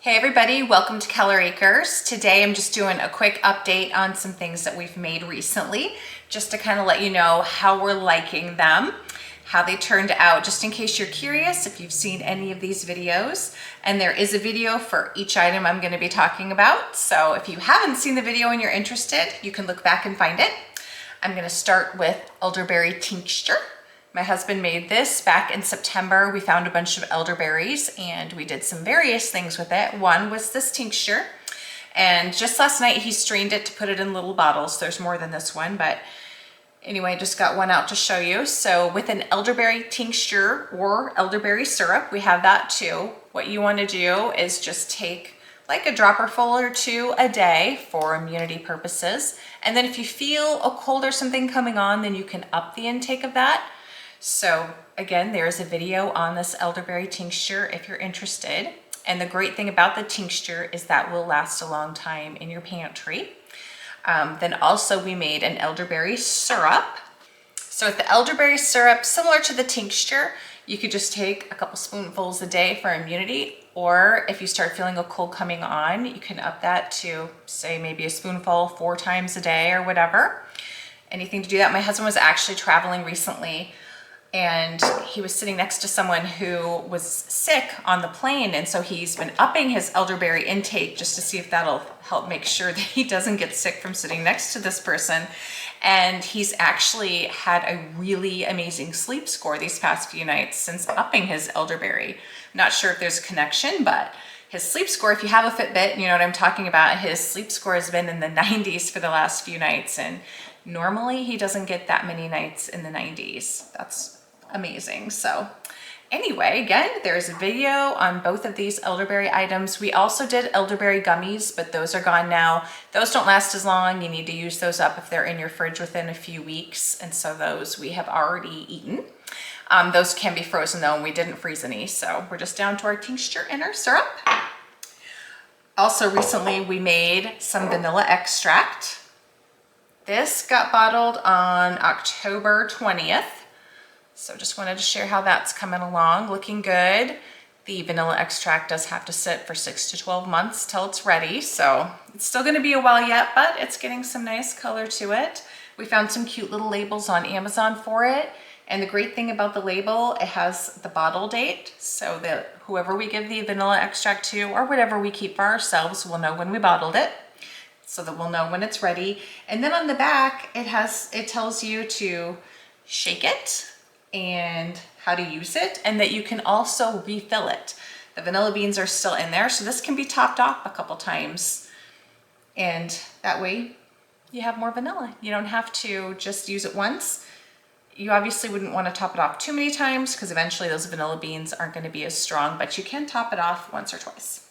Hey everybody, welcome to Keller Acres. Today I'm just doing a quick update on some things that we've made recently, just to kind of let you know how we're liking them, how they turned out, just in case you're curious if you've seen any of these videos. And there is a video for each item I'm going to be talking about. So if you haven't seen the video and you're interested, you can look back and find it. I'm going to start with elderberry tincture. My husband made this back in September. We found a bunch of elderberries and we did some various things with it. One was this tincture, and just last night he strained it to put it in little bottles. There's more than this one, but anyway, I just got one out to show you. So with an elderberry tincture or elderberry syrup, we have that too. What you want to do is just take like a dropper full or two a day for immunity purposes. And then if you feel a cold or something coming on, then you can up the intake of that. So again, there's a video on this elderberry tincture if you're interested. And the great thing about the tincture is that will last a long time in your pantry. Then also we made an elderberry syrup. So with the elderberry syrup, similar to the tincture, you could just take a couple spoonfuls a day for immunity. Or if you start feeling a cold coming on, you can up that to say maybe a spoonful 4 times a day or whatever. Anything to do that. My husband was actually traveling recently, and he was sitting next to someone who was sick on the plane. And so he's been upping his elderberry intake just to see if that'll help make sure that he doesn't get sick from sitting next to this person. And he's actually had a really amazing sleep score these past few nights since upping his elderberry. Not sure if there's a connection, but his sleep score, if you have a Fitbit, you know what I'm talking about, his sleep score has been in the 90s for the last few nights. And normally he doesn't get that many nights in the 90s. That's amazing. So anyway, again, there's a video on both of these elderberry items. We also did elderberry gummies, but those are gone now. Those don't last as long. You need to use those up if they're in your fridge within a few weeks. And so those we have already eaten. Those can be frozen though, and we didn't freeze any. So we're just down to our tincture and our syrup. Also recently we made some vanilla extract. This got bottled on October 20th. So just wanted to share how that's coming along, looking good. The vanilla extract does have to sit for 6 to 12 months till it's ready. So it's still gonna be a while yet, but it's getting some nice color to it. We found some cute little labels on Amazon for it. And the great thing about the label, it has the bottle date, so that whoever we give the vanilla extract to or whatever we keep for ourselves will know when we bottled it, so that we'll know when it's ready. And then on the back, it tells you to shake it and how to use it, and that you can also refill it. The vanilla beans are still in there, so this can be topped off a couple times, and that way you have more vanilla. You don't have to just use it once. You obviously wouldn't want to top it off too many times because eventually those vanilla beans aren't going to be as strong, but you can top it off once or twice.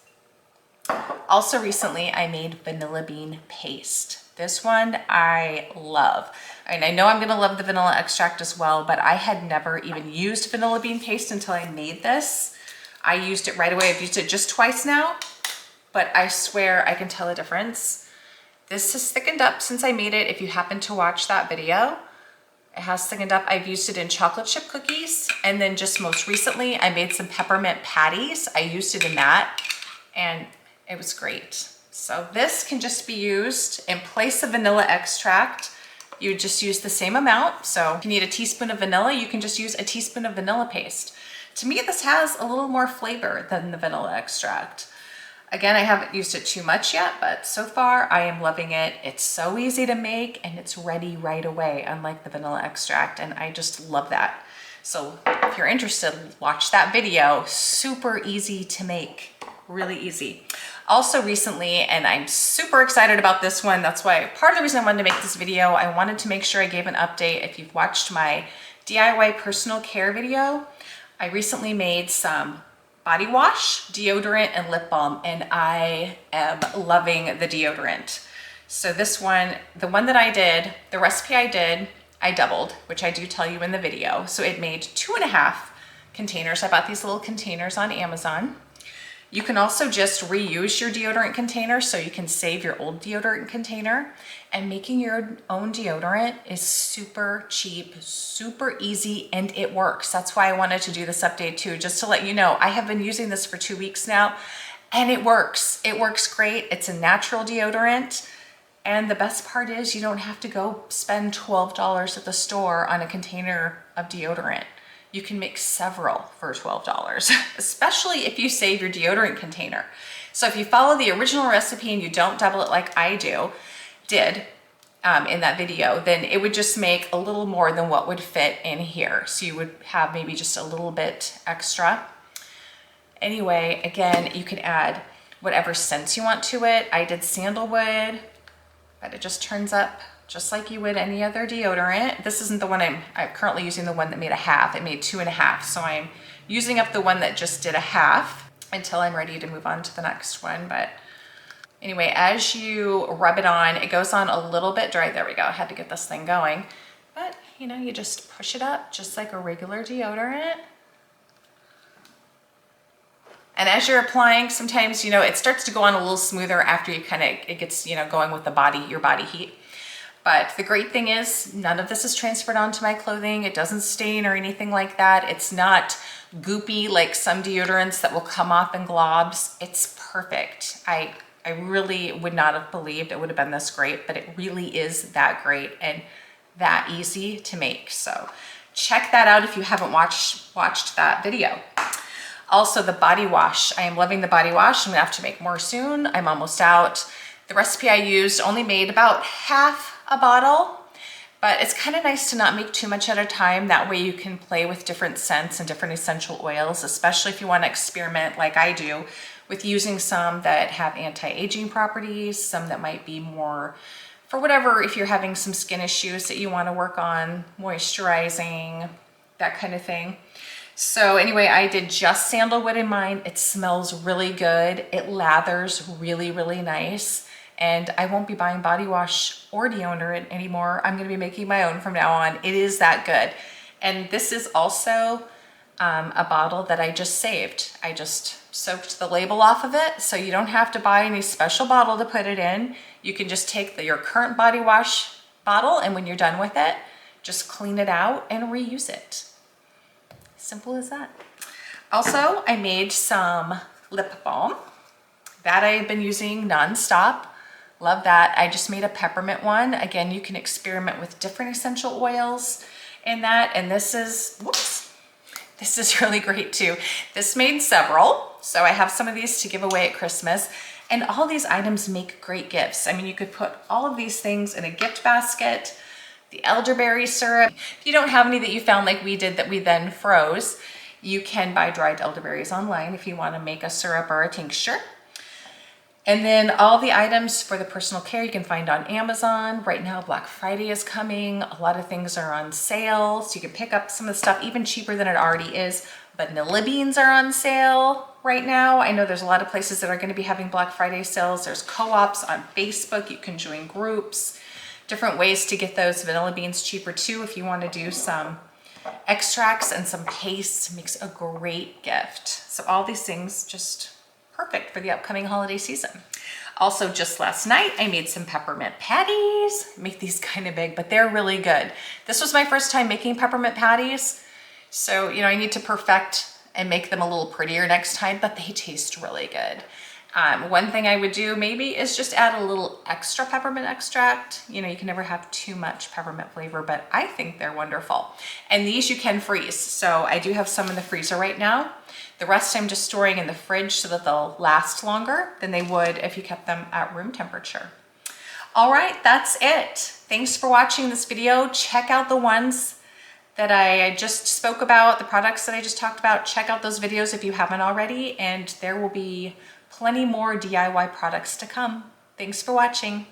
Also recently I made vanilla bean paste. This one I love. And I know I'm gonna love the vanilla extract as well, but I had never even used vanilla bean paste until I made this. I used it right away. I've used it just twice now, but I swear I can tell a difference. This has thickened up since I made it. If you happen to watch that video, it has thickened up. I've used it in chocolate chip cookies. And then just most recently, I made some peppermint patties. I used it in that and it was great. So this can just be used in place of vanilla extract. You just use the same amount. So if you need a teaspoon of vanilla, you can just use a teaspoon of vanilla paste. To me, this has a little more flavor than the vanilla extract. Again, I haven't used it too much yet, but so far I am loving it. It's so easy to make and it's ready right away, unlike the vanilla extract, and I just love that. So if you're interested, watch that video. Super easy to make, really easy. Also recently, and I'm super excited about this one, that's why part of the reason I wanted to make this video, I wanted to make sure I gave an update. If you've watched my DIY personal care video, I recently made some body wash, deodorant, and lip balm, and I am loving the deodorant. So this one, the one that I did, the recipe I did, I doubled, which I do tell you in the video. So it made 2.5 containers. I bought these little containers on Amazon. You can also just reuse your deodorant container, so you can save your old deodorant container. And making your own deodorant is super cheap, super easy, and it works. That's why I wanted to do this update too, just to let you know. I have been using this for 2 weeks now, And it works. It works great. It's a natural deodorant. And the best part is you don't have to go spend $12 at the store on a container of deodorant. You can make several for $12, especially if you save your deodorant container. So if you follow the original recipe and you don't double it like I did in that video, then it would just make a little more than what would fit in here. So you would have maybe just a little bit extra. Anyway, again, you can add whatever scents you want to it. I did sandalwood, but it just turns up just like you would any other deodorant. This isn't the one I'm currently using, the one that made a half. It made 2.5. So I'm using up the one that just did a half until I'm ready to move on to the next one. But anyway, as you rub it on, it goes on a little bit dry. There we go. I had to get this thing going. But you know, you just push it up just like a regular deodorant. And as you're applying, sometimes, you know, it starts to go on a little smoother after you it gets, you know, going with the your body heat. But the great thing is none of this is transferred onto my clothing. It doesn't stain or anything like that. It's not goopy like some deodorants that will come off in globs. It's perfect. I really would not have believed it would have been this great, but it really is that great and that easy to make. So check that out if you haven't watched that video. Also, the body wash. I am loving the body wash. I'm gonna have to make more soon. I'm almost out. The recipe I used only made about half a bottle, but it's kind of nice to not make too much at a time. That way you can play with different scents and different essential oils, especially if you want to experiment like I do with using some that have anti-aging properties, some that might be more for whatever, if you're having some skin issues that you want to work on, moisturizing, that kind of thing. So anyway, I did just sandalwood in mine. It smells really good. It lathers really, really nice. And I won't be buying body wash or deodorant anymore. I'm gonna be making my own from now on. It is that good. And this is also a bottle that I just saved. I just soaked the label off of it, so you don't have to buy any special bottle to put it in. You can just take your current body wash bottle, and when you're done with it, just clean it out and reuse it. Simple as that. Also, I made some lip balm that I've been using nonstop. Love that. I just made a peppermint one. Again, you can experiment with different essential oils in that. And this is, whoops, this is really great too. This made several. So I have some of these to give away at Christmas. And all these items make great gifts. I mean, you could put all of these things in a gift basket. The elderberry syrup. If you don't have any that you found like we did that we then froze, you can buy dried elderberries online if you want to make a syrup or a tincture. And then all the items for the personal care you can find on Amazon. Right now, Black Friday is coming. A lot of things are on sale, so you can pick up some of the stuff even cheaper than it already is. Vanilla beans are on sale right now. I know there's a lot of places that are going to be having Black Friday sales. There's co-ops on Facebook. You can join groups. Different ways to get those vanilla beans cheaper too if you want to do some extracts and some pastes. Makes a great gift. So all these things just perfect for the upcoming holiday season. Also, just last night I made some peppermint patties. Make these kind of big, but they're really good. This was my first time making peppermint patties, so you know I need to perfect and make them a little prettier next time, but they taste really good. One thing I would do maybe is just add a little extra peppermint extract. You know, you can never have too much peppermint flavor, but I think they're wonderful. And these you can freeze. So I do have some in the freezer right now. The rest I'm just storing in the fridge so that they'll last longer than they would if you kept them at room temperature. All right, that's it. Thanks for watching this video. Check out the ones that I just spoke about, the products that I just talked about. Check out those videos if you haven't already, and there will be plenty more DIY products to come. Thanks for watching.